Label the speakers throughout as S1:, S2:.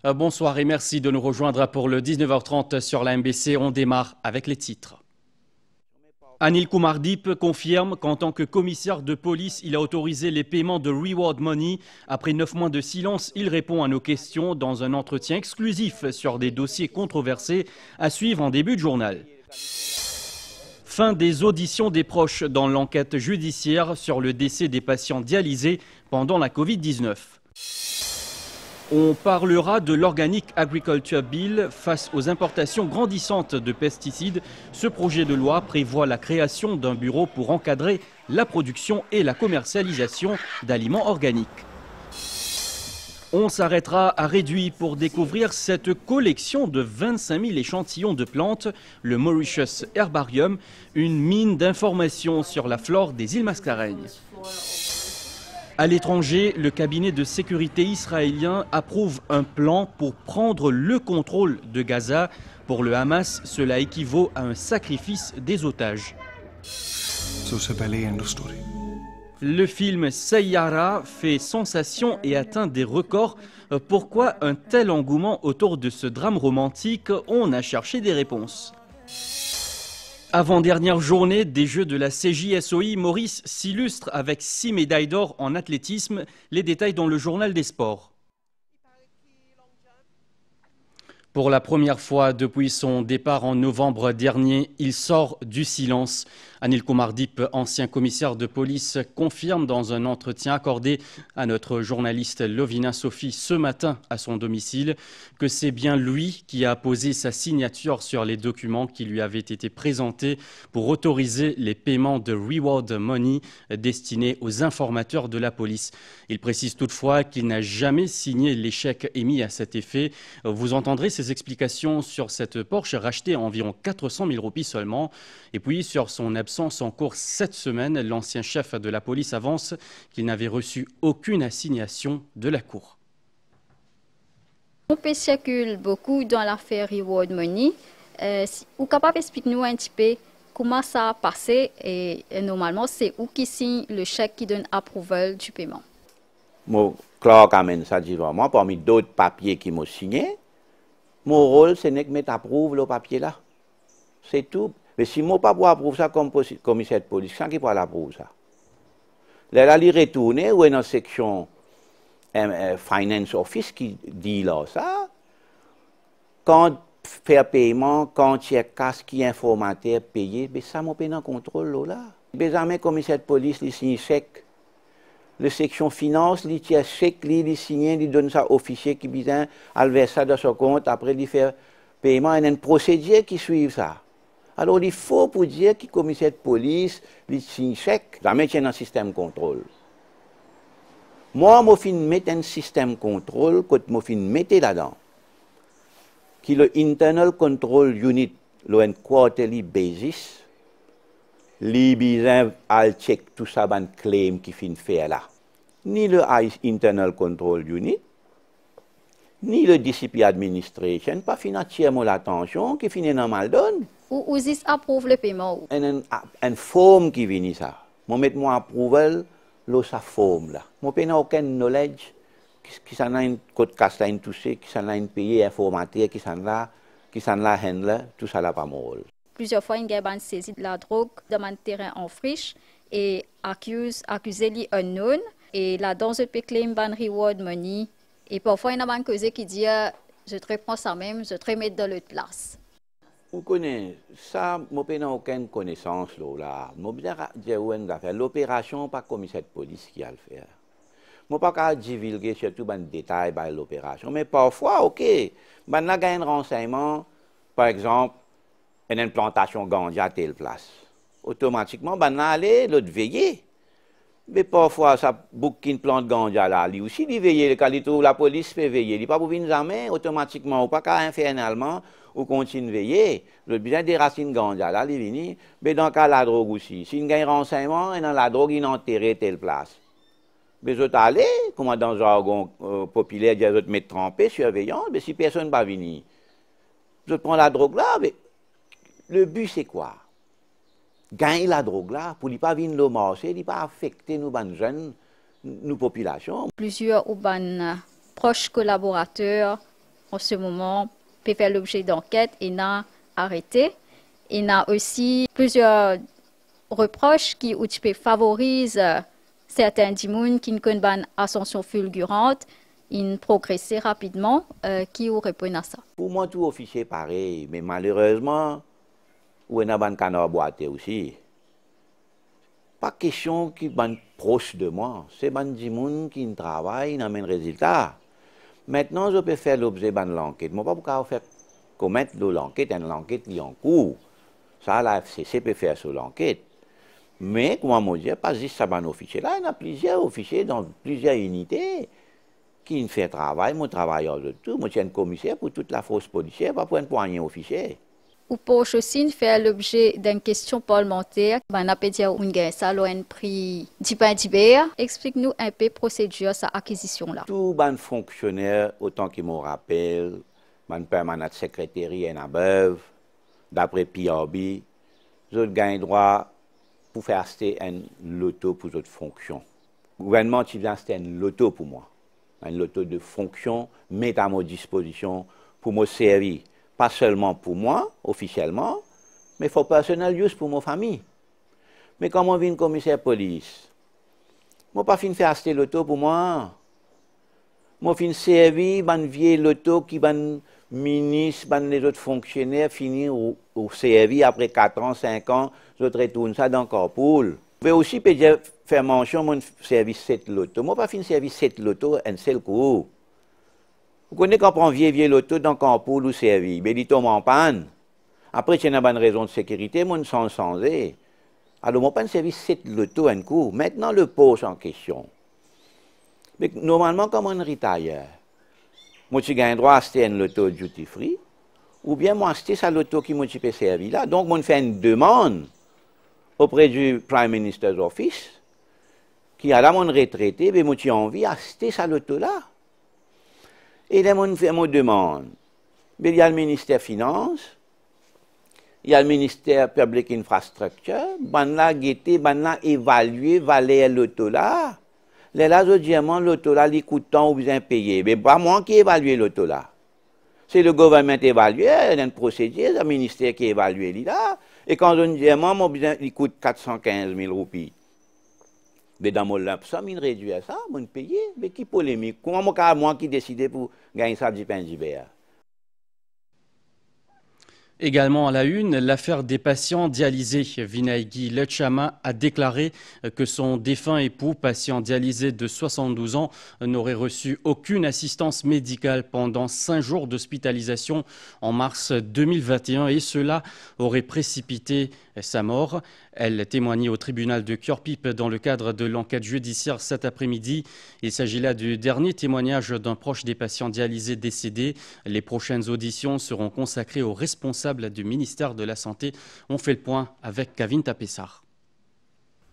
S1: Bonsoir et merci de nous rejoindre pour le 19h30 sur la MBC. On démarre avec les titres. Anil Kumar Deep confirme qu'en tant que commissaire de police, il a autorisé les paiements de reward money. Après 9 mois de silence, il répond à nos questions dans un entretien exclusif sur des dossiers controversés à suivre en début de journal. Fin des auditions des proches dans l'enquête judiciaire sur le décès des patients dialysés pendant la Covid-19. On parlera de l'Organic Agriculture Bill face aux importations grandissantes de pesticides. Ce projet de loi prévoit la création d'un bureau pour encadrer la production et la commercialisation d'aliments organiques. On s'arrêtera à Réduit pour découvrir cette collection de 25 000 échantillons de plantes, le Mauritius Herbarium, une mine d'informations sur la flore des îles Mascareignes. À l'étranger, le cabinet de sécurité israélien approuve un plan pour prendre le contrôle de Gaza. Pour le Hamas, cela équivaut à un sacrifice des otages. Le film Sayyara fait sensation et atteint des records. Pourquoi un tel engouement autour de ce drame romantique? On a cherché des réponses. Avant-dernière journée des Jeux de la CJSOI, Maurice s'illustre avec 6 médailles d'or en athlétisme. Les détails dans le journal des sports. Pour la première fois depuis son départ en novembre dernier, il sort du silence. Anil Kumar Deep, ancien commissaire de police, confirme dans un entretien accordé à notre journaliste Lovina Sophie ce matin à son domicile que c'est bien lui qui a posé sa signature sur les documents qui lui avaient été présentés pour autoriser les paiements de reward money destinés aux informateurs de la police. Il précise toutefois qu'il n'a jamais signé les chèques émis à cet effet. Vous entendrez ses explications sur cette Porsche rachetée à environ 400 000 roupies seulement. Et puis sur son absence en cours cette semaine, l'ancien chef de la police avance qu'il n'avait reçu aucune assignation de la Cour.
S2: On peut circuler beaucoup dans l'affaire Reward Money. Vous êtes capable d'expliquer-nous un petit peu comment ça a passé et normalement c'est où qui signe le chèque qui donne approval du paiement?
S3: Moi, Clark amène ça dit vraiment, parmi d'autres papiers qui m'ont signé, mon rôle c'est de mettre approuve le papier là. C'est tout. Mais si moi pas pour approuver ça comme commissaire de police, qui peut l'approuver ça? Là, il retourne ou est dans la section Finance Office qui dit là ça. Quand faire paiement, quand il y a casse qui est informateur payé, mais ça m'a payé dans le contrôle là. Désormais, commissaire de police, il signe chèque. La section finance, il tient chèque, il signe, il donne ça au officier qui vient à verser ça dans son compte, après il fait paiement, il y a une procédure qui suit ça. Alors il faut pour dire que le commissaire de police, il signe chèque, ça met dans un système contrôle. Moi, je vais mettre un système contrôle, que je vais mettre là-dedans, qui est le Internal Control Unit, le quarterly basis, les besoin à check tout ça, ban claim qui fin faire là. Ni le Internal Control Unit, ni le DCP Administration, pas financièrement l'attention, qui finit dans mal donne.
S2: Ou ils approuvent le paiement?
S3: Un forme qui vient ça. Moi, moi approval, là, sa forme là. Moi, je n'ai aucun knowledge qui s'en a une code casse touché, qui s'en a une payé informateur, qui s'en a handler, tout ça là pas mon rôle.
S2: Plusieurs fois, il y a une saisie de la drogue dans un terrain en friche et accusé les unknown. Et là-dedans, je peux claim ban reward money. Et parfois, il y a un causé qui dit je te reprends ça même, je te remets dans l'autre place.
S3: Vous connaissez ça, je n'ai aucune connaissance là. Je vais dire l'opération, pas le commissaire de police qui a le faire. Je ne peux pas divulguer surtout les détails de l'opération. Mais parfois, ok, on a un renseignement, par exemple, une implantation ganja à telle place. Automatiquement, on a allé l'autre veiller. Mais parfois, ça boucle une plante ganja là, lui aussi, il veille. Quand il trouve la police, fait veiller. Il ne peut pas venir jamais, automatiquement, ou pas infernellement, ou continue veiller. L'autre bien des racines ganja là, il vient. Mais dans le cas de la drogue aussi, s'il y a un renseignement, et dans la drogue, il a enterré telle place. Mais je aller, comme dans le jargon populaire, il y a d'autres mettre trempés, surveillants, mais si personne ne va venir, je prends la drogue là, mais le but c'est quoi? Gagner la drogue là, pour ne pas venir le marché, ne pas affecter nos jeunes, nos populations.
S2: Plusieurs proches collaborateurs en ce moment peut faire l'objet d'enquête et n'a arrêté. Il y a aussi plusieurs reproches qui favorisent certains dimoun qui ont une ascension fulgurante, ils progressent rapidement, qui répondent à ça.
S3: Pour moi, tout officier pareil, mais malheureusement, où on a un canard boité aussi. Pas question qui est proche de moi, c'est un dimoun qui travaille, qui amène résultat. Maintenant, je peux faire l'objet de l'enquête. Je ne peux pas faire commettre l'enquête, l'enquête qui est en cours. Ça, la FCC peut faire sur l'enquête. Mais, comment dire, pas juste ça, un officier. Là, il y a plusieurs officiers dans plusieurs unités qui font travail, mon travailleur de tout. Moi, je suis un commissaire pour toute la force policière, pas pour un poignet officier.
S2: Ou pour aussi faire l'objet d'une question parlementaire, on a pu dire un prix d'Ibert. Explique-nous un peu la procédure, sa acquisition-là.
S3: Tout ban fonctionnaire, autant qu'il me rappelle, mon permanent secrétaire et above, d'après PRB, je gagne droit pour faire acheter un loto pour d'autres fonctions. Le gouvernement qui vient acheter un loto pour moi. Un loto de fonctions mis à ma disposition pour me servir. Pas seulement pour moi, officiellement, mais pour personnel use pour ma famille. Mais quand je viens commissaire de police, je n'ai pas fini de faire acheter l'auto pour moi. Je finis de servir un vieux loto qui va ministre, les autres fonctionnaires finir au service après 4 ans, 5 ans, je retourne ça dans le corps. Je vais aussi faire mention de mon service 7 loto. Je n'ai pas fini de service 7 loto un seul coup. Vous connaissez quand on prend vieux loto dans le camp ou service, mais il tombe en panne. Après, il y a une bonne raison de sécurité, moi, sans changer. Alors, moi, pas un service 7 loto un coup. Maintenant, le poste en question. Mais normalement, comme on retire, moi, je gagne droit à acheter un loto duty free, ou bien moi, acheter sa loto qui m'a servi là. Donc, moi, je fais une demande auprès du Prime Minister's Office, qui a là mon retraité, mais moi, j'ai envie d'acheter sa loto là. Et là, on fait mon demande. Mais il y a le ministère des Finances, il y a le ministère Public Infrastructure, ben là, guetter, ben là, évaluer, valer l'auto là. Là, je dis, l'auto là, il coûte tant ou bien payé. Mais pas moi qui évalue l'auto là. C'est le gouvernement qui évalue, il y a une procédure, c'est le ministère qui évalue là. Et quand je dis, il coûte 415 000 roupies. Mais dans mon lump sum, il réduit à ça, il paye. Mais qui polémique? Comment moi qui décide pour gagner ça du pain d'hiver?
S1: Également à la une, l'affaire des patients dialysés. Vinaigui Lechama a déclaré que son défunt époux, patient dialysé de 72 ans, n'aurait reçu aucune assistance médicale pendant 5 jours d'hospitalisation en mars 2021 et cela aurait précipité sa mort. Elle témoignait au tribunal de Kjorpip dans le cadre de l'enquête judiciaire cet après-midi. Il s'agit là du dernier témoignage d'un proche des patients dialysés décédés. Les prochaines auditions seront consacrées aux responsables du ministère de la Santé. On fait le point avec Kavin Tapessar.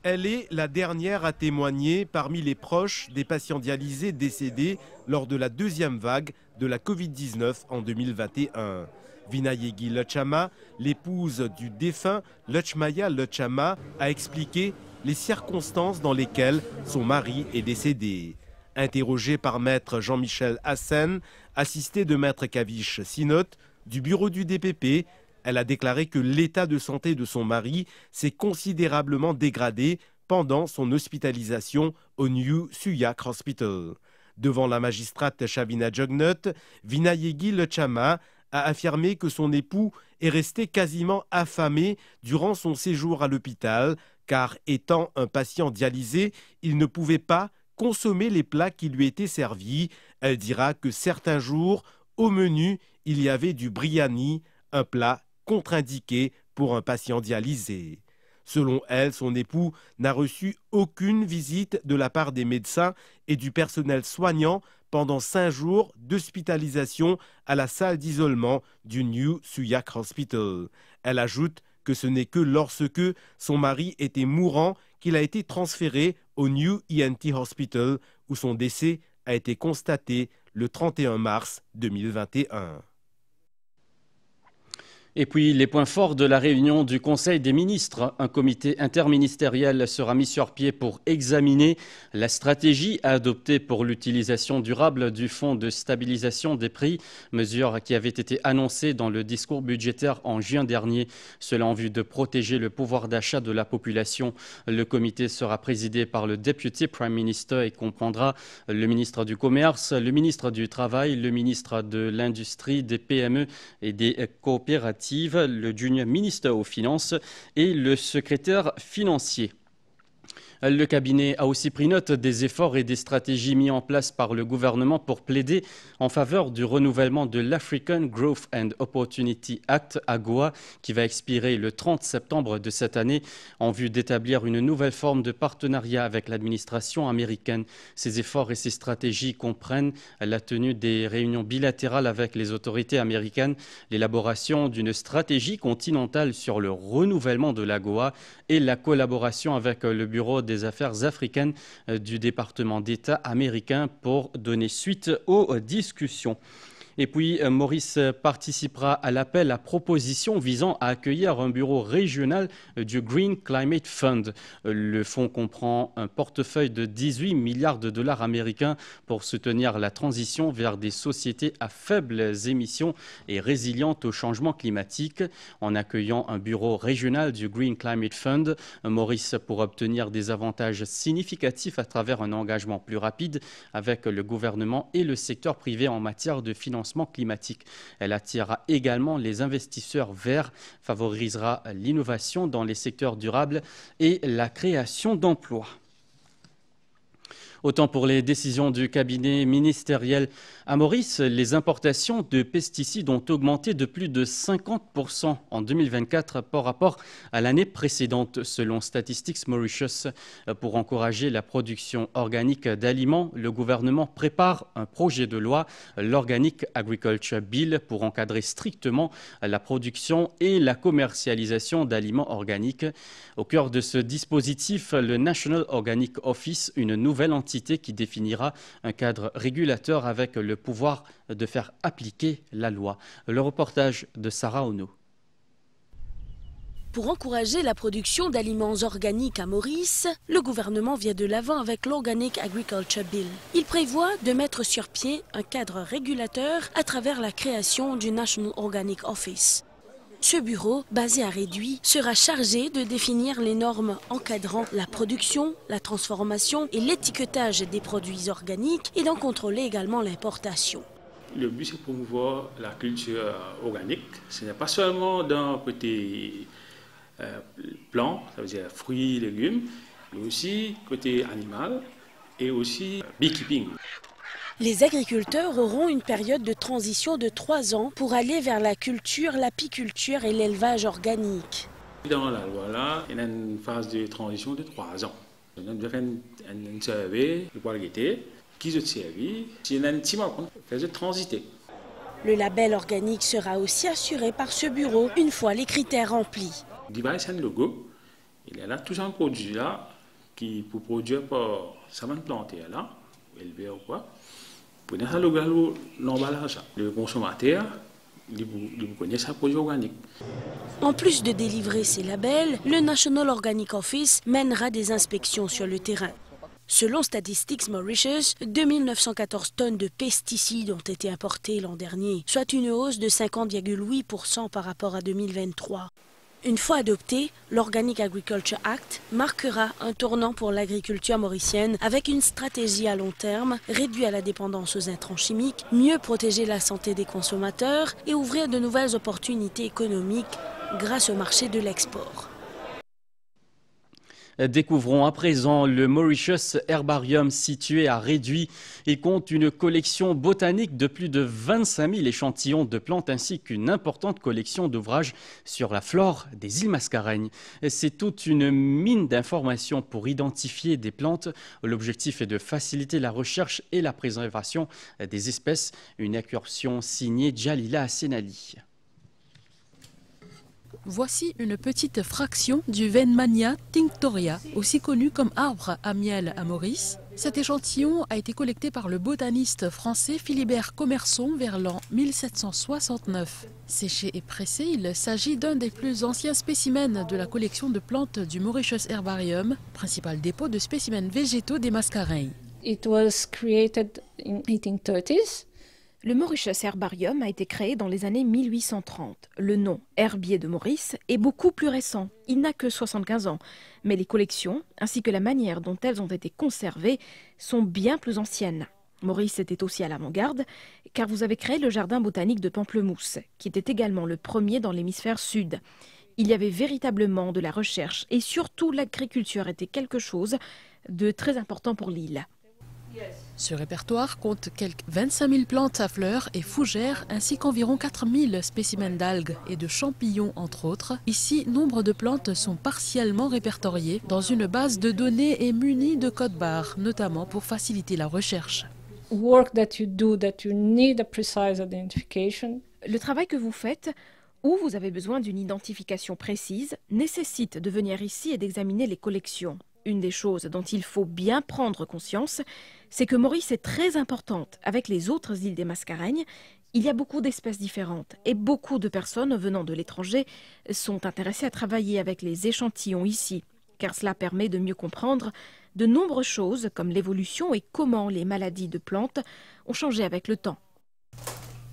S4: Elle est la dernière à témoigner parmi les proches des patients dialysés décédés lors de la deuxième vague de la Covid-19 en 2021. Vinaigui Lechama, l'épouse du défunt Lechmaya Lechama, a expliqué les circonstances dans lesquelles son mari est décédé. Interrogée par maître Jean-Michel Hassen, assisté de maître Kavish Sinot, du bureau du DPP, elle a déclaré que l'état de santé de son mari s'est considérablement dégradé pendant son hospitalisation au New Suyak Hospital. Devant la magistrate Shavina Jugnut, Vinaigui Lechama a affirmé que son époux est resté quasiment affamé durant son séjour à l'hôpital, car étant un patient dialysé, il ne pouvait pas consommer les plats qui lui étaient servis. Elle dira que certains jours, au menu, il y avait du biryani, un plat contre-indiqué pour un patient dialysé. Selon elle, son époux n'a reçu aucune visite de la part des médecins et du personnel soignant pendant 5 jours d'hospitalisation à la salle d'isolement du New Suyak Hospital. Elle ajoute que ce n'est que lorsque son mari était mourant qu'il a été transféré au New ENT Hospital où son décès a été constaté le 31 mars 2021.
S1: Et puis, les points forts de la réunion du Conseil des ministres. Un comité interministériel sera mis sur pied pour examiner la stratégie à adopter pour l'utilisation durable du Fonds de stabilisation des prix, mesure qui avait été annoncée dans le discours budgétaire en juin dernier, cela en vue de protéger le pouvoir d'achat de la population. Le comité sera présidé par le Deputy Prime Minister et comprendra le ministre du Commerce, le ministre du Travail, le ministre de l'Industrie, des PME et des coopératives, le Junior Minister aux Finances et le secrétaire financier. Le cabinet a aussi pris note des efforts et des stratégies mis en place par le gouvernement pour plaider en faveur du renouvellement de l'African Growth and Opportunity Act, AGOA, qui va expirer le 30 septembre de cette année en vue d'établir une nouvelle forme de partenariat avec l'administration américaine. Ces efforts et ces stratégies comprennent la tenue des réunions bilatérales avec les autorités américaines, l'élaboration d'une stratégie continentale sur le renouvellement de l'AGOA et la collaboration avec le Bureau des affaires africaines du département d'État américain pour donner suite aux discussions. Et puis, Maurice participera à l'appel à proposition visant à accueillir un bureau régional du Green Climate Fund. Le fonds comprend un portefeuille de 18 milliards de dollars américains pour soutenir la transition vers des sociétés à faibles émissions et résilientes au changement climatique. En accueillant un bureau régional du Green Climate Fund, Maurice pourra obtenir des avantages significatifs à travers un engagement plus rapide avec le gouvernement et le secteur privé en matière de financement climatique. Elle attirera également les investisseurs verts, favorisera l'innovation dans les secteurs durables et la création d'emplois. Autant pour les décisions du cabinet ministériel. À Maurice, les importations de pesticides ont augmenté de plus de 50% en 2024 par rapport à l'année précédente, selon Statistics Mauritius. Pour encourager la production organique d'aliments, le gouvernement prépare un projet de loi, l'Organic Agriculture Bill, pour encadrer strictement la production et la commercialisation d'aliments organiques. Au cœur de ce dispositif, le National Organic Office, une nouvelle entité qui définira un cadre régulateur avec le pouvoir de faire appliquer la loi. Le reportage de Sarah Ono.
S5: Pour encourager la production d'aliments organiques à Maurice, le gouvernement vient de l'avant avec l'Organic Agriculture Bill. Il prévoit de mettre sur pied un cadre régulateur à travers la création du National Organic Office. Ce bureau, basé à Réduit, sera chargé de définir les normes encadrant la production, la transformation et l'étiquetage des produits organiques et d'en contrôler également l'importation.
S6: Le but, c'est de promouvoir la culture organique. Ce n'est pas seulement d'un côté plant, ça veut dire fruits, légumes, mais aussi côté animal et aussi beekeeping.
S5: Les agriculteurs auront une période de transition de 3 ans pour aller vers la culture, l'apiculture et l'élevage organique.
S6: Dans la loi, là, il y a une phase de transition de 3 ans. On a fait un survey de qualité qui se servi. Il y a un petit moment qui fait transiter.
S5: Le label organique sera aussi assuré par ce bureau une fois les critères remplis.
S6: Device and logo, il y a là tout un produit là qui pour produire par ça va planter là, élever ou quoi. Pour ça l'emballage, le consommateur, il connaît sa produit organique.
S5: En plus de délivrer ces labels, le National Organic Office mènera des inspections sur le terrain. Selon Statistics Mauritius, 2914 tonnes de pesticides ont été importées l'an dernier, soit une hausse de 50,8% par rapport à 2023. Une fois adopté, l'Organic Agriculture Act marquera un tournant pour l'agriculture mauricienne avec une stratégie à long terme, réduire la dépendance aux intrants chimiques, mieux protéger la santé des consommateurs et ouvrir de nouvelles opportunités économiques grâce au marché de l'export.
S1: Découvrons à présent le Mauritius Herbarium situé à Réduit. Il compte une collection botanique de plus de 25 000 échantillons de plantes ainsi qu'une importante collection d'ouvrages sur la flore des îles Mascareignes. C'est toute une mine d'informations pour identifier des plantes. L'objectif est de faciliter la recherche et la préservation des espèces. Une incursion signée Jalila Assenali.
S7: Voici une petite fraction du Veinmannia tinctoria, aussi connu comme arbre à miel à Maurice. Cet échantillon a été collecté par le botaniste français Philibert Commerson vers l'an 1769. Séché et pressé, il s'agit d'un des plus anciens spécimens de la collection de plantes du Mauritius Herbarium, principal dépôt de spécimens végétaux des Mascareilles.
S8: It was created in 1830s.
S9: Le Mauritius Herbarium a été créé dans les années 1830. Le nom herbier de Maurice est beaucoup plus récent. Il n'a que 75 ans. Mais les collections, ainsi que la manière dont elles ont été conservées, sont bien plus anciennes. Maurice était aussi à l'avant-garde, car vous avez créé le jardin botanique de Pamplemousse, qui était également le premier dans l'hémisphère sud. Il y avait véritablement de la recherche et surtout l'agriculture était quelque chose de très important pour l'île.
S7: Ce répertoire compte quelques 25 000 plantes à fleurs et fougères ainsi qu'environ 4 000 spécimens d'algues et de champignons entre autres. Ici, nombre de plantes sont partiellement répertoriées dans une base de données et munies de codes barres, notamment pour faciliter la recherche.
S8: Work that you do that you need a precise identification.
S9: Le travail que vous faites, où vous avez besoin d'une identification précise, nécessite de venir ici et d'examiner les collections. Une des choses dont il faut bien prendre conscience, c'est que Maurice est très importante. Avec les autres îles des Mascareignes, il y a beaucoup d'espèces différentes et beaucoup de personnes venant de l'étranger sont intéressées à travailler avec les échantillons ici, car cela permet de mieux comprendre de nombreuses choses comme l'évolution et comment les maladies de plantes ont changé avec le temps.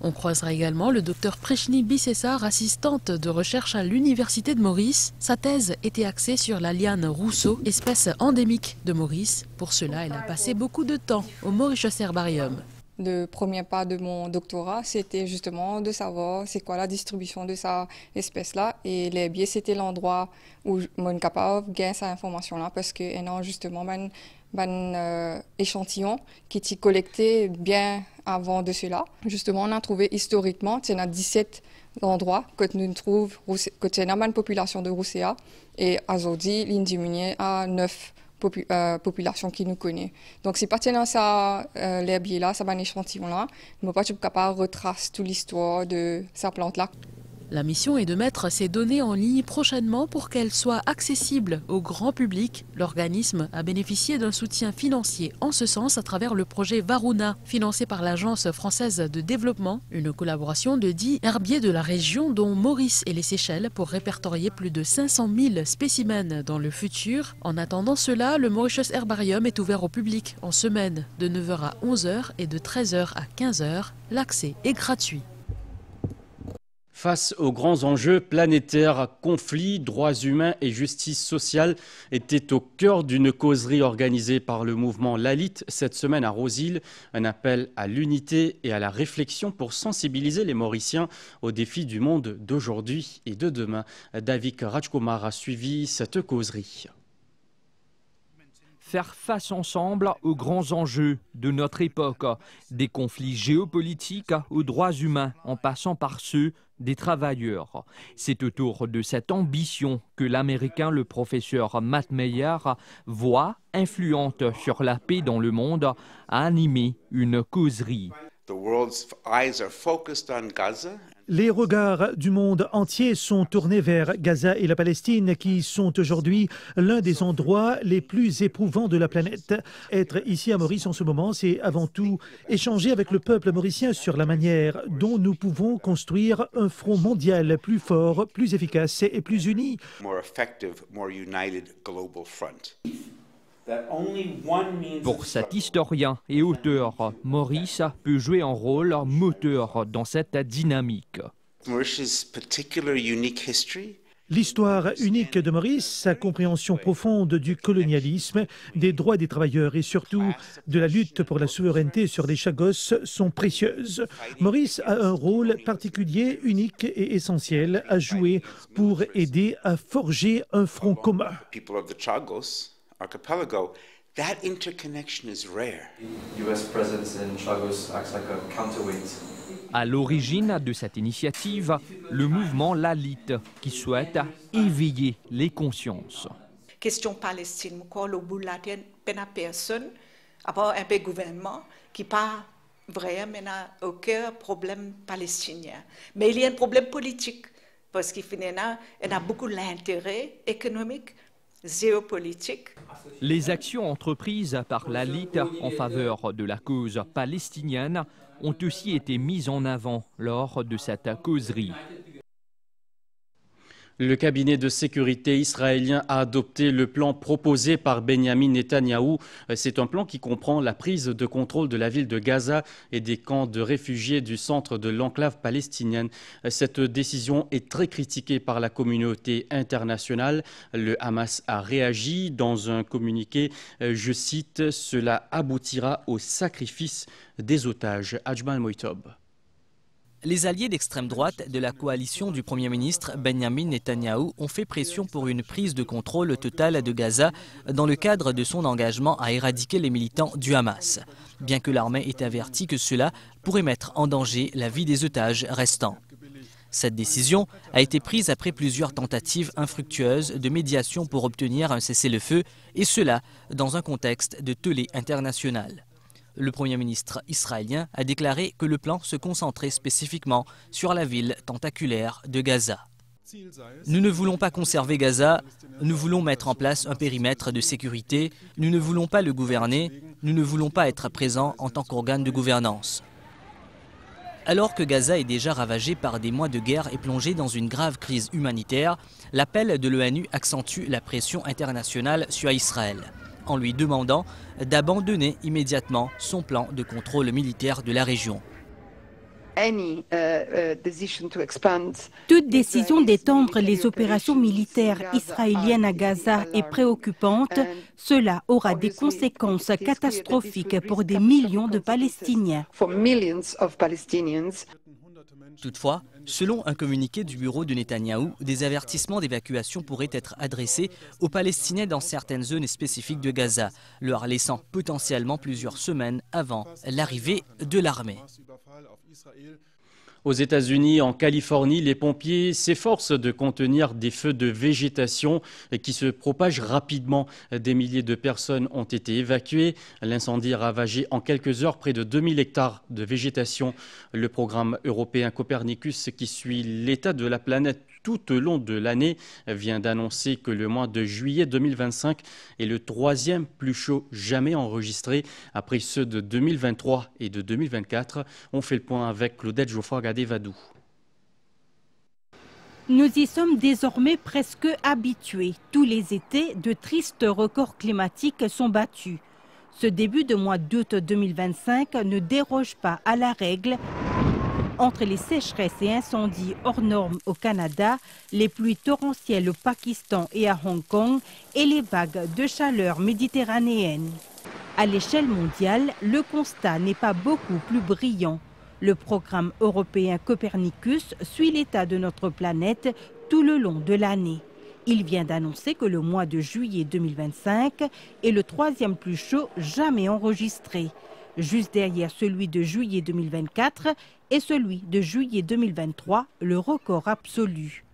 S7: On croisera également le docteur Prechni Bissessar, assistante de recherche à l'Université de Maurice. Sa thèse était axée sur la liane rousseau, espèce endémique de Maurice. Pour cela, elle a passé beaucoup de temps au Mauritius Herbarium.
S10: Le premier pas de mon doctorat, c'était justement de savoir c'est quoi la distribution de cette espèce-là. Et l'herbier, c'était l'endroit où je suis capable de gagner cette information-là parce qu'il y a justement un échantillon qui est collecté bien avant de cela. Justement, on a trouvé historiquement, il y a 17 endroits que nous trouvons, que il y a une population de Rousséa et aujourd'hui, il est diminué à 9 populations qui nous connaissent. Donc, si partir dans l'herbier-là, ça un échantillon-là, je ne peux pas être capable de retracer toute l'histoire de cette plante-là.
S7: La mission est de mettre ces données en ligne prochainement pour qu'elles soient accessibles au grand public. L'organisme a bénéficié d'un soutien financier en ce sens à travers le projet Varuna, financé par l'Agence française de développement, une collaboration de 10 herbiers de la région dont Maurice et les Seychelles pour répertorier plus de 500 000 spécimens dans le futur. En attendant cela, le Mauritius Herbarium est ouvert au public en semaine de 9h à 11h et de 13h à 15h. L'accès est gratuit.
S1: Face aux grands enjeux planétaires, conflits, droits humains et justice sociale étaient au cœur d'une causerie organisée par le mouvement Lalit cette semaine à Rose-Île. Un appel à l'unité et à la réflexion pour sensibiliser les Mauriciens aux défis du monde d'aujourd'hui et de demain. Davik Rajkumar a suivi cette causerie.
S11: Faire face ensemble aux grands enjeux de notre époque, des conflits géopolitiques aux droits humains en passant par ceux des travailleurs. C'est autour de cette ambition que l'Américain, le professeur Matt Meyer, voit influente sur la paix dans le monde, a animé une causerie.
S12: Les regards du monde entier sont tournés vers Gaza et la Palestine qui sont aujourd'hui l'un des endroits les plus éprouvants de la planète. Être ici à Maurice en ce moment, c'est avant tout échanger avec le peuple mauricien sur la manière dont nous pouvons construire un front mondial plus fort, plus efficace et plus uni.
S11: Pour cet historien et auteur, Maurice peut jouer un rôle moteur dans cette dynamique.
S12: L'histoire unique de Maurice, sa compréhension profonde du colonialisme, des droits des travailleurs et surtout de la lutte pour la souveraineté sur les Chagos sont précieuses. Maurice a un rôle particulier, unique et essentiel à jouer pour aider à forger un front commun.
S13: Archipelago, that interconnection is rare. US presence in Chagos acts like a counterweight.
S11: À l'origine de cette initiative, le mouvement Lalit qui souhaite éveiller les consciences.
S14: Question Palestine, quoi le bout de la terre, personne, à part un peu gouvernement qui pas vraiment n'a aucun problème palestinien. Mais il y a un problème politique parce qu'il y a beaucoup d'intérêt économique géopolitique.
S11: Les actions entreprises par la Ligue en faveur de la cause palestinienne ont aussi été mises en avant lors de cette causerie.
S1: Le cabinet de sécurité israélien a adopté le plan proposé par Benjamin Netanyahou. C'est un plan qui comprend la prise de contrôle de la ville de Gaza et des camps de réfugiés du centre de l'enclave palestinienne. Cette décision est très critiquée par la communauté internationale. Le Hamas a réagi dans un communiqué. Je cite, « Cela aboutira au sacrifice des otages ». Ajmal Moïtob.
S15: Les alliés d'extrême droite de la coalition du Premier ministre Benjamin Netanyahou ont fait pression pour une prise de contrôle totale de Gaza dans le cadre de son engagement à éradiquer les militants du Hamas, bien que l'armée ait averti que cela pourrait mettre en danger la vie des otages restants. Cette décision a été prise après plusieurs tentatives infructueuses de médiation pour obtenir un cessez-le-feu, et cela dans un contexte de tollé international. Le Premier ministre israélien a déclaré que le plan se concentrait spécifiquement sur la ville tentaculaire de Gaza. Nous ne voulons pas conserver Gaza, nous voulons mettre en place un périmètre de sécurité, nous ne voulons pas le gouverner, nous ne voulons pas être présents en tant qu'organe de gouvernance. Alors que Gaza est déjà ravagé par des mois de guerre et plongé dans une grave crise humanitaire, l'appel de l'ONU accentue la pression internationale sur Israël, en lui demandant d'abandonner immédiatement son plan de contrôle militaire de la région.
S16: Toute décision d'étendre les opérations militaires israéliennes à Gaza est préoccupante. Cela aura des conséquences catastrophiques pour des millions de Palestiniens.
S15: Toutefois, selon un communiqué du bureau de Netanyahou, des avertissements d'évacuation pourraient être adressés aux Palestiniens dans certaines zones spécifiques de Gaza, leur laissant potentiellement plusieurs semaines avant l'arrivée de l'armée.
S1: Aux États-Unis, en Californie, les pompiers s'efforcent de contenir des feux de végétation qui se propagent rapidement. Des milliers de personnes ont été évacuées. L'incendie a ravagé en quelques heures près de 2000 hectares de végétation. Le programme européen Copernicus, qui suit l'état de la planète tout au long de l'année, vient d'annoncer que le mois de juillet 2025 est le troisième plus chaud jamais enregistré, après ceux de 2023 et de 2024. On fait le point avec Claudette Geoffroy-Gadé-Vadou.
S16: Nous y sommes désormais presque habitués. Tous les étés, de tristes records climatiques sont battus. Ce début de mois d'août 2025 ne déroge pas à la règle. Entre les sécheresses et incendies hors normes au Canada, les pluies torrentielles au Pakistan et à Hong Kong et les vagues de chaleur méditerranéenne. À l'échelle mondiale, le constat n'est pas beaucoup plus brillant. Le programme européen Copernicus suit l'état de notre planète tout le long de l'année. Il vient d'annoncer que le mois de juillet 2025 est le troisième plus chaud jamais enregistré, juste derrière celui de juillet 2024 et celui de juillet 2023, le record absolu.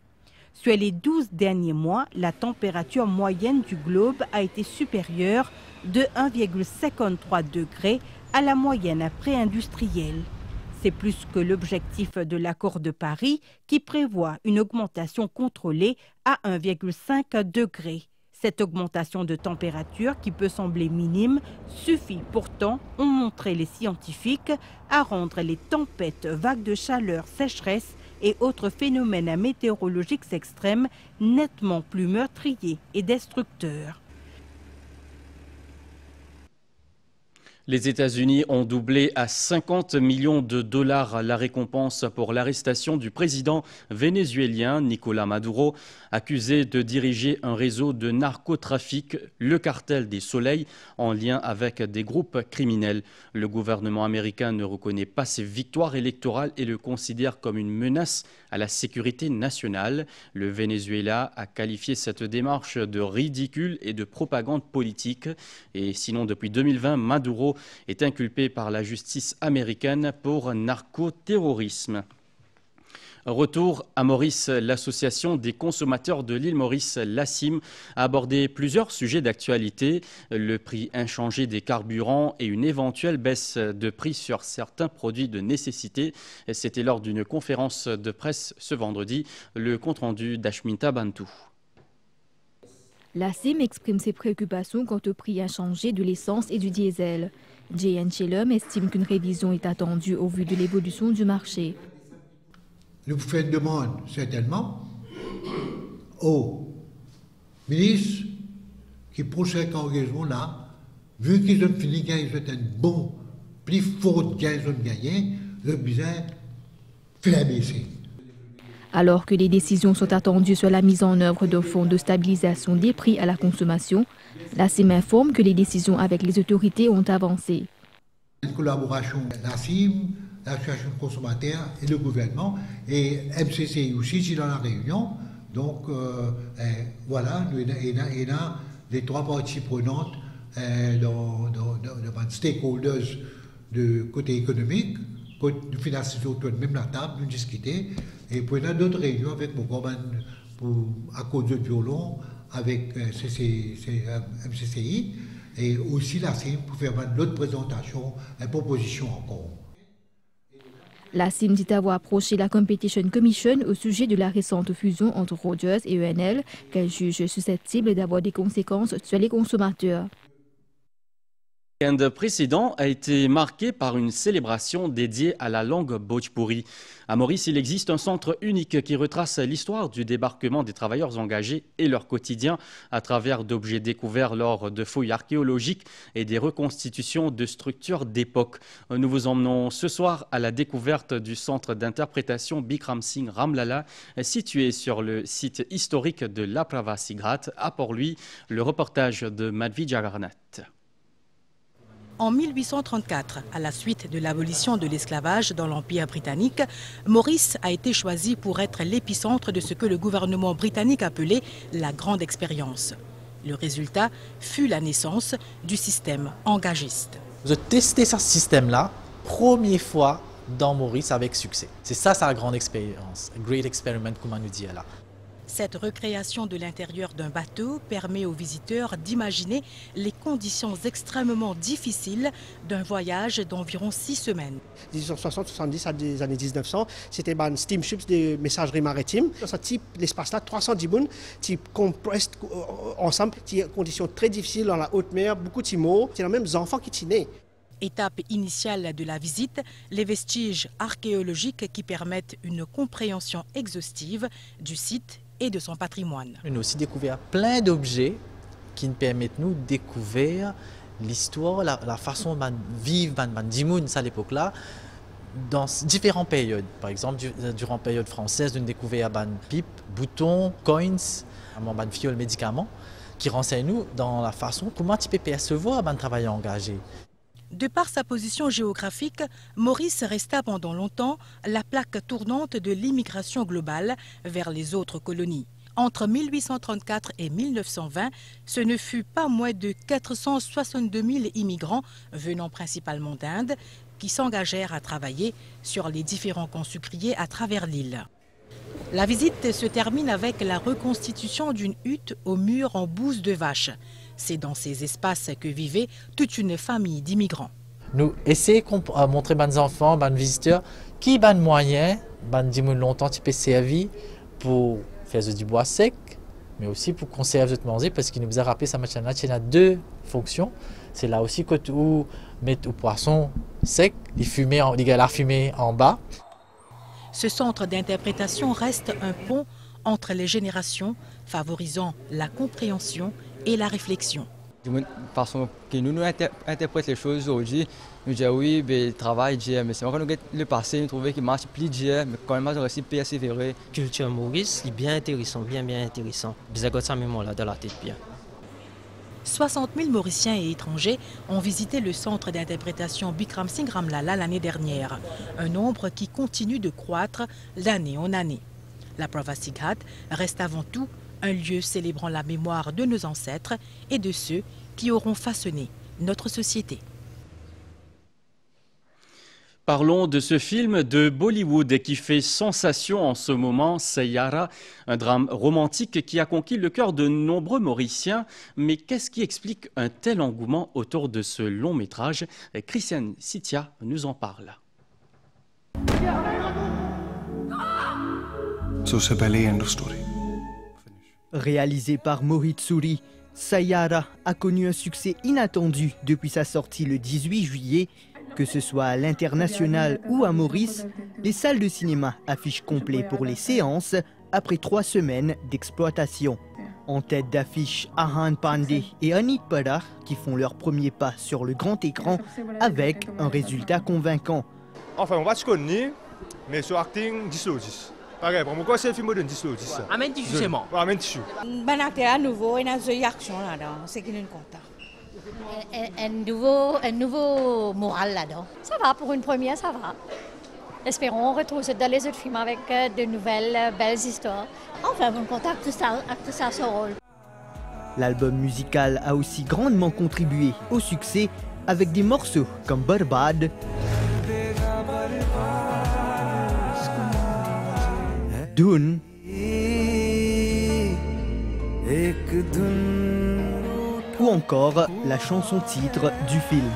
S16: Sur les 12 derniers mois, la température moyenne du globe a été supérieure de 1,53 degrés à la moyenne pré-industrielle. C'est plus que l'objectif de l'accord de Paris qui prévoit une augmentation contrôlée à 1,5 degré. Cette augmentation de température, qui peut sembler minime, suffit pourtant, ont montré les scientifiques, à rendre les tempêtes, vagues de chaleur, sécheresse et autres phénomènes météorologiques extrêmes nettement plus meurtriers et destructeurs.
S1: Les États-Unis ont doublé à 50 millions de dollars la récompense pour l'arrestation du président vénézuélien Nicolás Maduro, accusé de diriger un réseau de narcotrafic, le cartel des Soleils, en lien avec des groupes criminels. Le gouvernement américain ne reconnaît pas ses victoires électorales et le considère comme une menace à la sécurité nationale. Le Venezuela a qualifié cette démarche de ridicule et de propagande politique. Et sinon, depuis 2020, Maduro est inculpé par la justice américaine pour narcoterrorisme. Retour à Maurice, l'association des consommateurs de l'île Maurice, l'ACIM, a abordé plusieurs sujets d'actualité, le prix inchangé des carburants et une éventuelle baisse de prix sur certains produits de nécessité. C'était lors d'une conférence de presse ce vendredi, le compte-rendu d'Ashminta Bantou.
S9: La CIM exprime ses préoccupations quant au prix inchangé de l'essence et du diesel. J.N. Chelum estime qu'une révision est attendue au vu de l'évolution du marché.
S17: Nous faisons une demande certainement aux ministres qui procèdent à l'engagement là, vu qu'ils ont fini qu'ils ont un bon, plus fort qu'ils ont gagné, le besoin fait la baisser.
S9: Alors que les décisions sont attendues sur la mise en œuvre de fonds de stabilisation des prix à la consommation, la CIM informe que les décisions avec les autorités ont avancé.
S17: Une collaboration de la CIM, l'association de consommateurs et le gouvernement, et MCCI aussi, c'est dans la réunion. Donc voilà, il y a les trois parties prenantes dans les stakeholders de côté économique, côté financier, autour de même la table, nous discuter. Et puis, il y a d'autres réunions avec mon copain à cause de violon, avec MCCI, et aussi la CIM pour faire d'autres présentations et propositions encore.
S9: La CIM dit avoir approché la Competition Commission au sujet de la récente fusion entre Rogers et ENL, qu'elle juge susceptible d'avoir des conséquences sur les consommateurs.
S1: Le week-end précédent a été marqué par une célébration dédiée à la langue Bhojpuri. À Maurice, il existe un centre unique qui retrace l'histoire du débarquement des travailleurs engagés et leur quotidien à travers d'objets découverts lors de fouilles archéologiques et des reconstitutions de structures d'époque. Nous vous emmenons ce soir à la découverte du centre d'interprétation Bikram Singh Ramlala, situé sur le site historique de l'Apravasi Ghat. À Port-Louis, le reportage de Madhvi Jagarnath.
S18: En 1834, à la suite de l'abolition de l'esclavage dans l'Empire britannique, Maurice a été choisi pour être l'épicentre de ce que le gouvernement britannique appelait la Grande Expérience. Le résultat fut la naissance du système engagiste.
S19: Vous avez testé ce système-là, première fois dans Maurice avec succès. C'est ça sa grande expérience, great experiment, comme on nous dit là.
S18: Cette recréation de l'intérieur d'un bateau permet aux visiteurs d'imaginer les conditions extrêmement difficiles d'un voyage d'environ 6 semaines.
S20: 1860-70 à des années 1900, c'était des steamships de messagerie maritime. Dans ce type d'espace-là, 310 personnes qui compressent ensemble, qui conditions très difficiles dans la haute mer, beaucoup de mots, c'est les mêmes enfants qui sont nés.
S18: Étape initiale de la visite, les vestiges archéologiques qui permettent une compréhension exhaustive du site et de son patrimoine.
S19: On a aussi découvert plein d'objets qui nous permettent de découvrir l'histoire, la façon de vivre d'Imoun à l'époque-là, dans différentes périodes. Par exemple, durant la période française, on a découvert des pipes, boutons, coins, des fioles, médicaments, qui renseignent nous dans la façon comment tu peux percevoir un travail engagé.
S18: De par sa position géographique, Maurice resta pendant longtemps la plaque tournante de l'immigration globale vers les autres colonies. Entre 1834 et 1920, ce ne fut pas moins de 462 000 immigrants venant principalement d'Inde qui s'engagèrent à travailler sur les différents camps sucriers à travers l'île. La visite se termine avec la reconstitution d'une hutte aux murs en bouse de vache. C'est dans ces espaces que vivait toute une famille d'immigrants.
S19: Nous essayons de montrer aux enfants, aux visiteurs, qui ont des moyens, qui ont longtemps servi pour faire du bois sec, mais aussi pour conserver notre manger, parce qu'il nous a rappelé ça maintenant, il y a deux fonctions. C'est là aussi que tu mets au poisson sec, il y a la fumée en bas.
S18: Ce centre d'interprétation reste un pont entre les générations, favorisant la compréhension et la réflexion.
S21: De façon que nous interprétons les choses aujourd'hui, nous disons oui, le travail, mais c'est quand nous le passé, nous trouvons qu'il marche plus, mais quand même, on reste persévérer.
S22: La culture Maurice est bien intéressant, bien intéressant. Vous avez ça même là dans la tête bien.
S18: 60 000 Mauriciens et étrangers ont visité le centre d'interprétation Bikram Singh Ramlala l'année dernière, un nombre qui continue de croître d'année en année. L'Apravasi Ghat reste avant tout un lieu célébrant la mémoire de nos ancêtres et de ceux qui auront façonné notre société.
S1: Parlons de ce film de Bollywood qui fait sensation en ce moment, Sayara, un drame romantique qui a conquis le cœur de nombreux Mauriciens. Mais qu'est-ce qui explique un tel engouement autour de ce long métrage? Christiane Sitia nous en parle.
S23: So, उससे पहले ही end of story.
S2: Réalisé par Mohit Suri, Sayara a connu un succès inattendu depuis sa sortie le 18 juillet. Que ce soit à l'international ou à Maurice, les salles de cinéma affichent complet pour les séances après 3 semaines d'exploitation. En tête d'affiche, Ahan Pandey et Anik Pada qui font leur premier pas sur le grand écran avec un résultat convaincant.
S3: Enfin, on va se connaître, mais sur acting, 10 sur 10. Pareil, pour moi, c'est un film de 10 sur 10.
S23: Amène tissu, c'est moi.
S3: Amène tissu.
S24: Un acteur nouveau et une action là-dedans, c'est qu'il est content.
S25: Un nouveau moral là-dedans. Ça va, pour une première, ça va. Espérons retrouver dans les autres films avec de nouvelles, belles histoires. Enfin, mon contact, tout ça son rôle.
S2: L'album musical a aussi grandement contribué au succès avec des morceaux comme Barbad, Dune ou encore la chanson titre du film.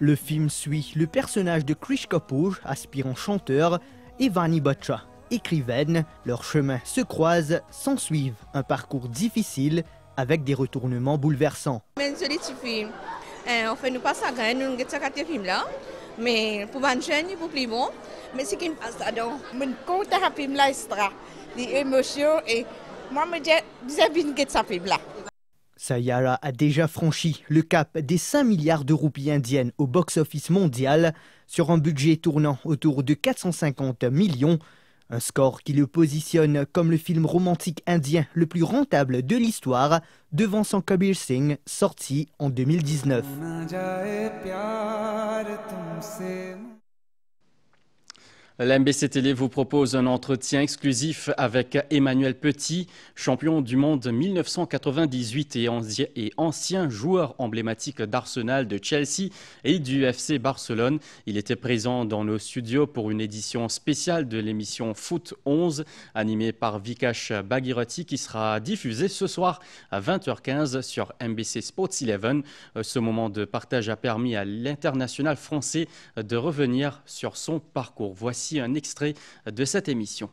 S2: Le film suit le personnage de Krish Kapoor, aspirant chanteur, et Vani Batra, écrivaine. Leurs chemins se croisent, s'ensuivent un parcours difficile avec des retournements bouleversants.
S24: En fait, nous passons à gagner, nous avons ce film-là, mais pour les jeunes, pour plus bon, mais c'est qu'il passe à donc. Je compte à ce film-là, des émotions, et moi, je dis que ce film-là.
S2: Sayara a déjà franchi le cap des 5 milliards de roupies indiennes au box-office mondial sur un budget tournant autour de 450 millions. Un score qui le positionne comme le film romantique indien le plus rentable de l'histoire, devançant Kabir Singh, sorti en 2019.
S1: La MBC Télé vous propose un entretien exclusif avec Emmanuel Petit, champion du monde 1998 et ancien joueur emblématique d'Arsenal, de Chelsea et du FC Barcelone. Il était présent dans nos studios pour une édition spéciale de l'émission Foot 11, animée par Vikash Bhagirathi, qui sera diffusée ce soir à 20h15 sur MBC Sports 11. Ce moment de partage a permis à l'international français de revenir sur son parcours. Voici un extrait de cette émission.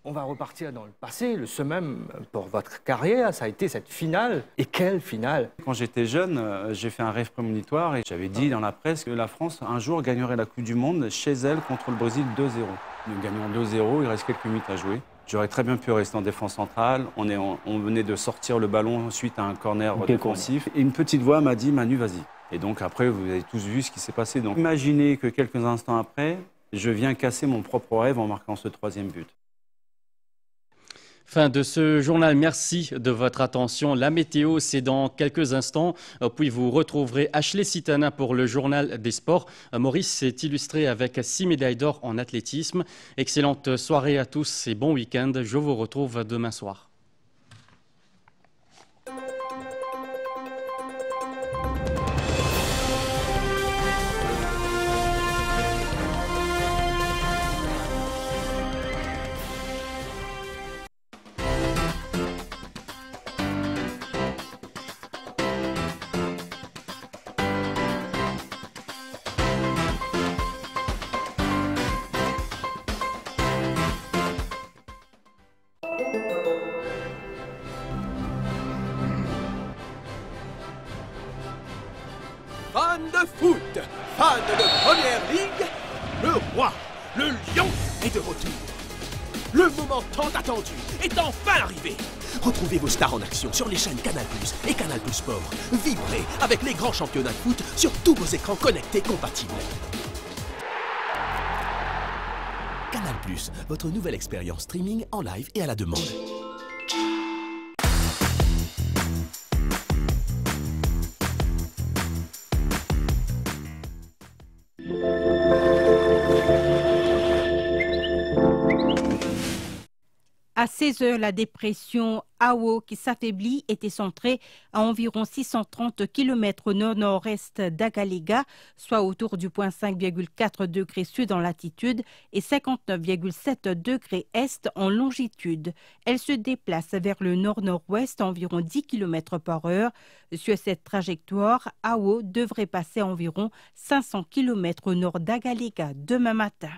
S26: On va repartir dans le passé, le summum pour votre carrière, ça a été cette finale. Et quelle finale!
S27: Quand j'étais jeune, j'ai fait un rêve prémonitoire et j'avais dit dans la presse que la France, un jour, gagnerait la Coupe du Monde chez elle contre le Brésil 2-0. Nous gagnons 2-0, il reste quelques minutes à jouer. J'aurais très bien pu rester en défense centrale. On venait de sortir le ballon suite à un corner défensif. Et une petite voix m'a dit « Manu, vas-y ». Et donc après, vous avez tous vu ce qui s'est passé. Donc imaginez que quelques instants après, je viens casser mon propre rêve en marquant ce 3e but.
S1: Fin de ce journal, merci de votre attention. La météo, c'est dans quelques instants. Puis vous retrouverez Ashley Sitana pour le journal des sports. Maurice s'est illustré avec 6 médailles d'or en athlétisme. Excellente soirée à tous et bon week-end. Je vous retrouve demain soir.
S28: Fan de foot, fan de Première Ligue, le roi, le lion est de retour. Le moment tant attendu est enfin arrivé. Retrouvez vos stars en action sur les chaînes Canal+ et Canal+ Sport. Vibrez avec les grands championnats de foot sur tous vos écrans connectés compatibles. Canal+, votre nouvelle expérience streaming en live et à la demande.
S16: À 16 heures, la dépression Awo qui s'affaiblit était centrée à environ 630 km au nord-nord-est d'Agalega, soit autour du point 5,4 degrés sud en latitude et 59,7 degrés est en longitude. Elle se déplace vers le nord-nord-ouest à environ 10 km par heure. Sur cette trajectoire, Awo devrait passer à environ 500 km au nord d'Agalega demain matin.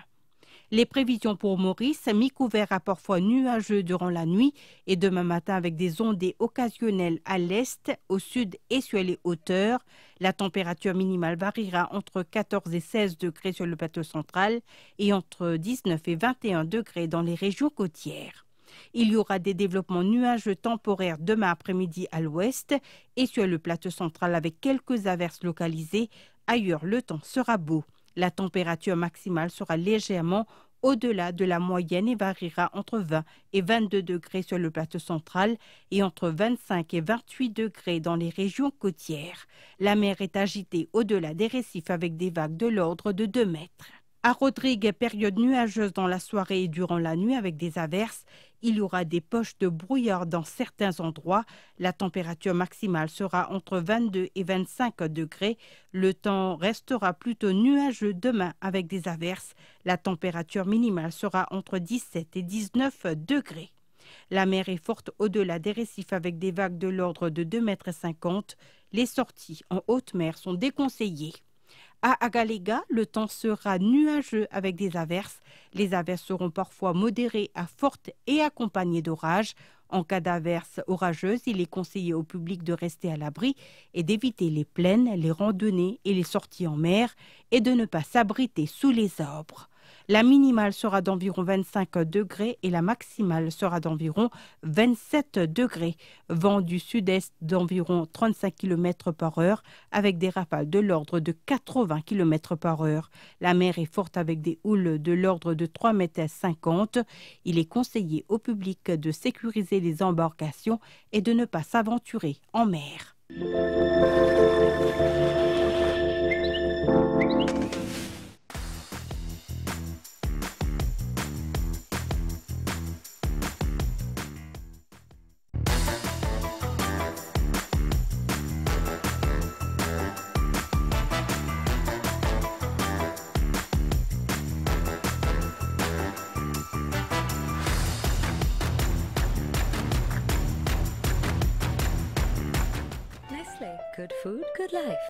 S16: Les prévisions pour Maurice, mi-couvert à parfois nuageux durant la nuit et demain matin avec des ondées occasionnelles à l'est, au sud et sur les hauteurs. La température minimale variera entre 14 et 16 degrés sur le plateau central et entre 19 et 21 degrés dans les régions côtières. Il y aura des développements nuageux temporaires demain après-midi à l'ouest et sur le plateau central avec quelques averses localisées. Ailleurs, le temps sera beau. La température maximale sera légèrement au-delà de la moyenne et variera entre 20 et 22 degrés sur le plateau central et entre 25 et 28 degrés dans les régions côtières. La mer est agitée au-delà des récifs avec des vagues de l'ordre de 2 mètres. À Rodrigue, période nuageuse dans la soirée et durant la nuit avec des averses. Il y aura des poches de brouillard dans certains endroits. La température maximale sera entre 22 et 25 degrés. Le temps restera plutôt nuageux demain avec des averses. La température minimale sera entre 17 et 19 degrés. La mer est forte au-delà des récifs avec des vagues de l'ordre de 2,50 mètres. Les sorties en haute mer sont déconseillées. À Agalega, le temps sera nuageux avec des averses. Les averses seront parfois modérées à fortes et accompagnées d'orages. En cas d'averses orageuses, il est conseillé au public de rester à l'abri et d'éviter les plaines, les randonnées et les sorties en mer et de ne pas s'abriter sous les arbres. La minimale sera d'environ 25 degrés et la maximale sera d'environ 27 degrés. Vent du sud-est d'environ 35 km par heure avec des rafales de l'ordre de 80 km par heure. La mer est forte avec des houles de l'ordre de 3,50 m. Il est conseillé au public de sécuriser les embarcations et de ne pas s'aventurer en mer.
S4: Good food, good life.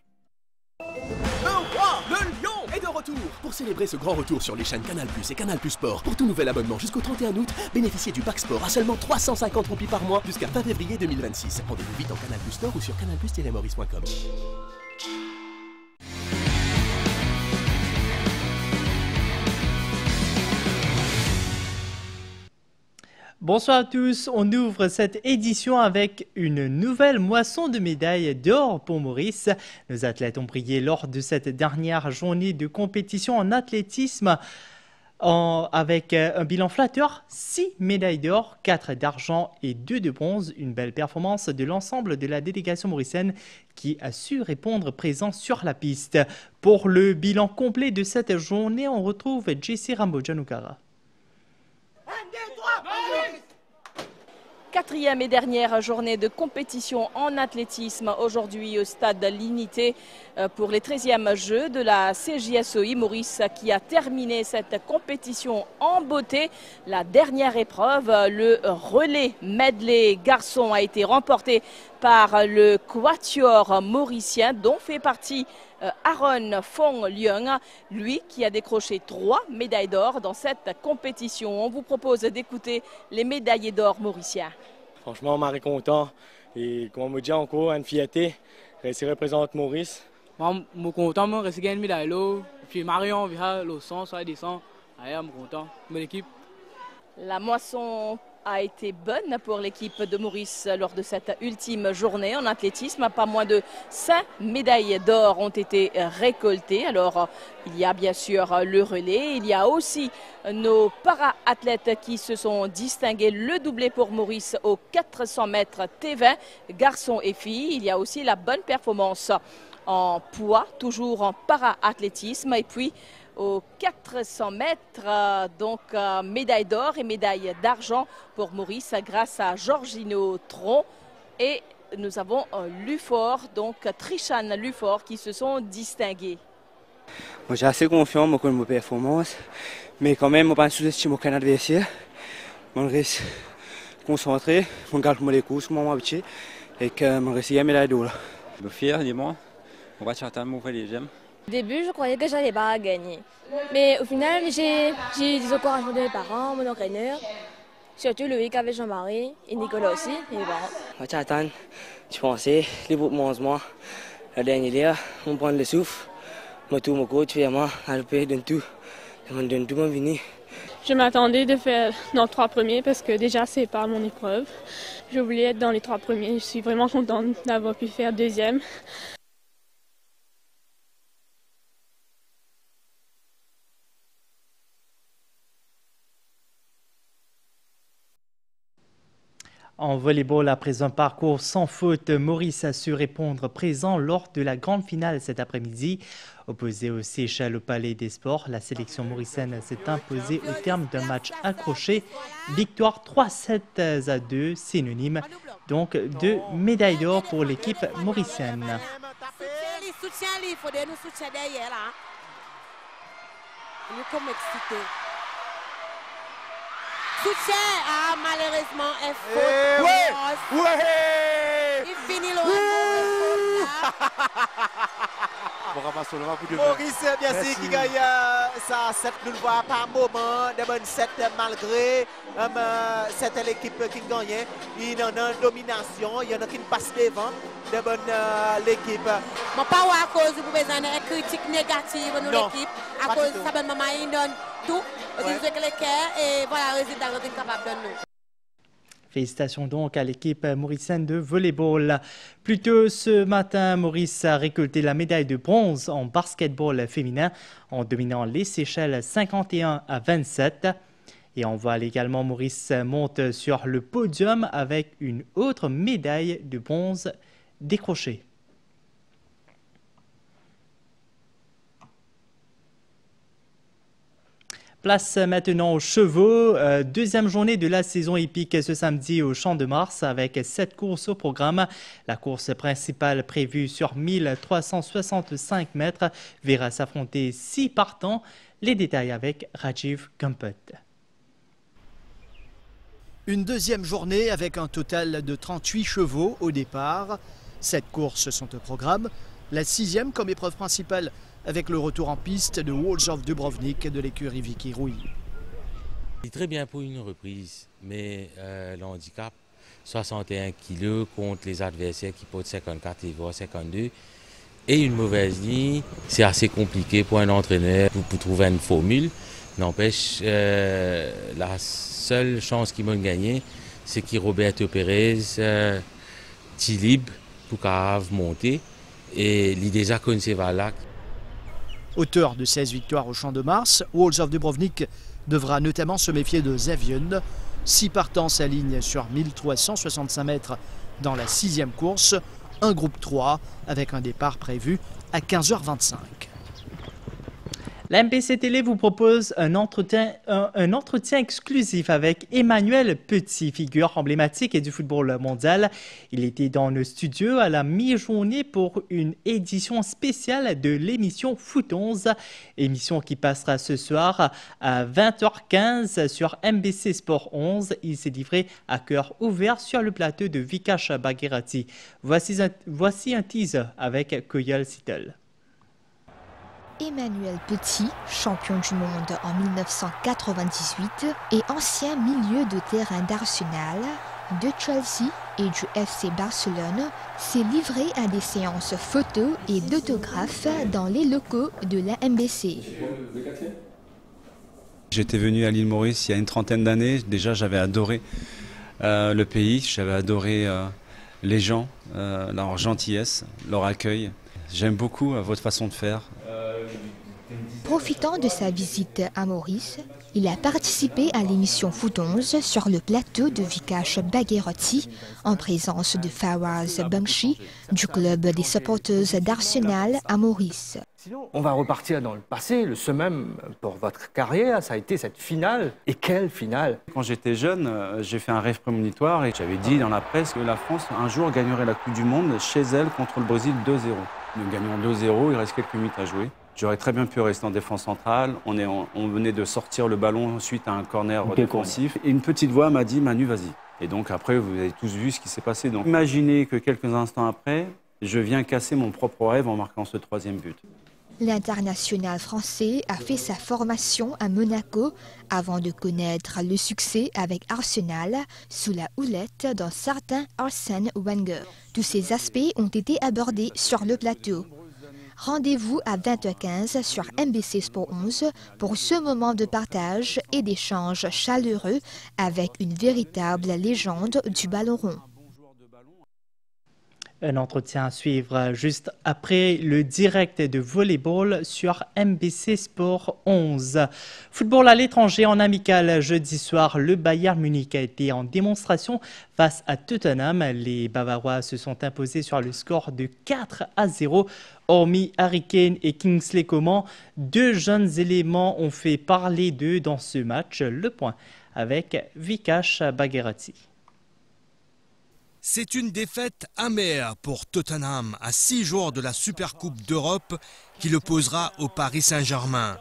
S28: Le roi, le lion est de retour. Pour célébrer ce grand retour sur les chaînes Canal+ et Canal+ Sport, pour tout nouvel abonnement jusqu'au 31 août, bénéficiez du pack sport à seulement 350 roupies par mois jusqu'à fin février 2026. Rendez-vous vite en Canal+ Store ou sur canalplus-maurice.com.
S5: Bonsoir à tous, on ouvre cette édition avec une nouvelle moisson de médailles d'or pour Maurice. Nos athlètes ont brillé lors de cette dernière journée de compétition en athlétisme avec un bilan flatteur, 6 médailles d'or, 4 d'argent et 2 de bronze. Une belle performance de l'ensemble de la délégation mauricienne qui a su répondre présent sur la piste. Pour le bilan complet de cette journée, on retrouve Jessie Rambo-Janukara.
S9: 4e et dernière journée de compétition en athlétisme aujourd'hui au stade Linité pour les 13e Jeux de la CJSOI. Maurice qui a terminé cette compétition en beauté. La dernière épreuve, le relais medley garçon, a été remporté par le quatuor mauricien dont fait partie Aaron Fong Leung, lui qui a décroché 3 médailles d'or dans cette compétition. On vous propose d'écouter les médaillés d'or mauriciens.
S6: Franchement, on est content et comme on me dit encore, une fierté, je représente Maurice.
S7: Je suis content, je suis gagné une médaille d'or. Puis Marion, le 100, ça descend. Je suis content, bonne équipe.
S9: La moisson a été bonne pour l'équipe de Maurice lors de cette ultime journée en athlétisme. Pas moins de 5 médailles d'or ont été récoltées. Alors, il y a bien sûr le relais. Il y a aussi nos para-athlètes qui se sont distingués. Le doublé pour Maurice aux 400 mètres T20, garçons et filles. Il y a aussi la bonne performance en poids, toujours en para-athlétisme. Et puis, aux 400 mètres, donc médaille d'or et médaille d'argent pour Maurice grâce à Georgino Tron. Et nous avons Lufort, donc Trishan Lufort qui se sont distingués.
S6: Moi, j'ai assez confiance dans ma performance, mais quand même, je ne pense pas sous-estimer aucun adversaire. Je reste concentré, je garde les courses, je m'habitue et que je reste à médaille d'or.
S21: Je suis fier de moi, on va chercher un mauvais légende.
S8: Au début, je croyais que j'allais pas gagner. Mais au final, j'ai des encouragements de mes parents, mon entraîneur, surtout Loïc avec Jean-Marie et Nicolas aussi, et mes parents.
S6: J'attends, je pensais, les bouts de mois, la dernière, on prend le souffle, mon tour, mon coach, vraiment, à le payer de tout, de tout mon vini.
S10: Je m'attendais de faire dans les 3 premiers parce que déjà c'est pas mon épreuve. Je voulais être dans les 3 premiers, je suis vraiment contente d'avoir pu faire 2e.
S5: En volleyball, après un parcours sans faute, Maurice a su répondre présent lors de la grande finale cet après-midi. Opposée aux Seychelles au Palais des Sports, la sélection mauricienne s'est imposée au terme d'un match accroché. Victoire 3-7-2, synonyme donc de médaille d'or pour l'équipe mauricienne.
S11: Soutien, malheureusement, est faux. Il finit le
S28: Maurice, bien sûr, qui gagne ça, 7 nous ne voit pas un moment, de bonne 7 malgré cette l'équipe qui gagne. Il y en a une domination, il y en a qui passe devant, de bonne l'équipe.
S11: Mais pas à cause de besoin critique négative de l'équipe, à cause de ça, maman, il donne tout, et voilà, le résultat est capable de nous.
S5: Félicitations donc à l'équipe mauricienne de volleyball. Plus tôt ce matin, Maurice a récolté la médaille de bronze en basketball féminin en dominant les Seychelles 51-27. Et on voit également Maurice monte sur le podium avec une autre médaille de bronze décrochée. Place maintenant aux chevaux. Deuxième journée de la saison hippique ce samedi au Champ de Mars avec 7 courses au programme. La course principale prévue sur 1365 mètres verra s'affronter 6 partants. Les détails avec Rajiv Gumpet.
S12: Une deuxième journée avec un total de 38 chevaux au départ. 7 courses sont au programme. La 6e comme épreuve principale avec le retour en piste de Walls of Dubrovnik de l'écurie Vicky Rouille.
S13: C'est très bien pour une reprise, mais le handicap, 61 kg contre les adversaires qui portent 54 et voire 52, et une mauvaise ligne, c'est assez compliqué pour un entraîneur pour trouver une formule. N'empêche, la seule chance qu'ils m'ont gagné, c'est que Roberto Pérez, Tilib, pour monter, et l'idée à Concevala.
S12: Auteur de 16 victoires au Champ de Mars, Walls of Dubrovnik devra notamment se méfier de Zavion. 6 partants s'alignent sur 1365 mètres dans la 6e course, un groupe 3 avec un départ prévu à 15h25.
S5: La MPC Télé vous propose un entretien exclusif avec Emmanuel Petit, figure emblématique du football mondial. Il était dans le studio à la mi-journée pour une édition spéciale de l'émission Foot 11, émission qui passera ce soir à 20h15 sur MBC Sport 11. Il s'est livré à cœur ouvert sur le plateau de Vikash Bagherati. Voici un teaser avec Koyal Sittel.
S14: Emmanuel Petit, champion du monde en 1998 et ancien milieu de terrain d'Arsenal, de Chelsea et du FC Barcelone, s'est livré à des séances photos et d'autographes dans les locaux de la MBC.
S27: J'étais venu à l'île Maurice il y a une trentaine d'années. Déjà, j'avais adoré le pays, j'avais adoré les gens, leur gentillesse, leur accueil. J'aime beaucoup votre façon de faire.
S14: Profitant de sa visite à Maurice, il a participé à l'émission Foot 11 sur le plateau de Vikash Bagherati en présence de Fawaz Bamshi du club des supporters d'Arsenal à Maurice.
S26: On va repartir dans le passé. Le summum pour votre carrière, ça a été cette finale. Et quelle finale!
S27: Quand j'étais jeune, j'ai fait un rêve prémonitoire et j'avais dit dans la presse que la France un jour gagnerait la Coupe du Monde chez elle contre le Brésil 2-0. Nous gagnons 2-0, il reste quelques minutes à jouer. J'aurais très bien pu rester en défense centrale. On venait de sortir le ballon suite à un corner défensif. Et une petite voix m'a dit « Manu, vas-y ». Et donc après, vous avez tous vu ce qui s'est passé. Donc imaginez que quelques instants après, je viens casser mon propre rêve en marquant ce 3e but.
S14: L'international français a fait sa formation à Monaco avant de connaître le succès avec Arsenal sous la houlette d'un certain Arsène Wenger. Tous ces aspects ont été abordés sur le plateau. Rendez-vous à 20h15 sur MBC Sport 11 pour ce moment de partage et d'échange chaleureux avec une véritable légende du ballon rond.
S5: Un entretien à suivre juste après le direct de volleyball sur MBC Sport 11. Football à l'étranger en amical. Jeudi soir, le Bayern Munich a été en démonstration face à Tottenham. Les Bavarois se sont imposés sur le score de 4-0. Hormis Harry Kane et Kingsley Coman, deux jeunes éléments ont fait parler d'eux dans ce match. Le point avec Vikash Bagherati.
S3: C'est une défaite amère pour Tottenham à 6 jours de la Supercoupe d'Europe qui l'opposera au Paris Saint-Germain.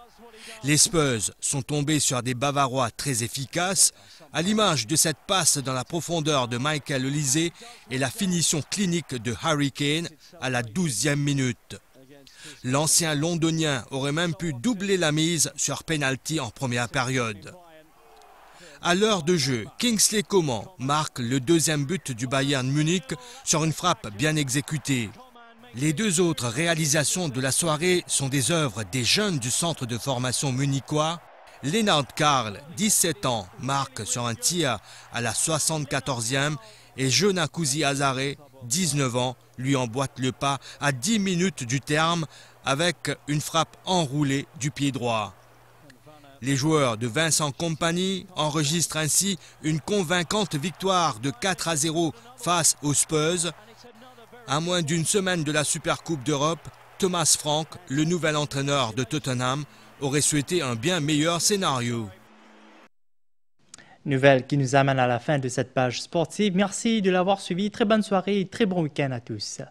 S3: Les Spurs sont tombés sur des Bavarois très efficaces, à l'image de cette passe dans la profondeur de Michael Olise et la finition clinique de Harry Kane à la 12e minute. L'ancien londonien aurait même pu doubler la mise sur penalty en première période. À l'heure de jeu, Kingsley Coman marque le deuxième but du Bayern Munich sur une frappe bien exécutée. Les deux autres réalisations de la soirée sont des œuvres des jeunes du centre de formation munichois. Lennart Karl, 17 ans, marque sur un tir à la 74e et Jonas Kuzi-Azaré, 19 ans, lui emboîte le pas à 10 minutes du terme avec une frappe enroulée du pied droit. Les joueurs de Vincent Kompany enregistrent ainsi une convaincante victoire de 4-0 face aux Spurs. À moins d'une semaine de la Supercoupe d'Europe, Thomas Frank, le nouvel entraîneur de Tottenham, aurait souhaité un bien meilleur scénario.
S5: Nouvelle qui nous amène à la fin de cette page sportive. Merci de l'avoir suivi. Très bonne soirée et très bon week-end à tous.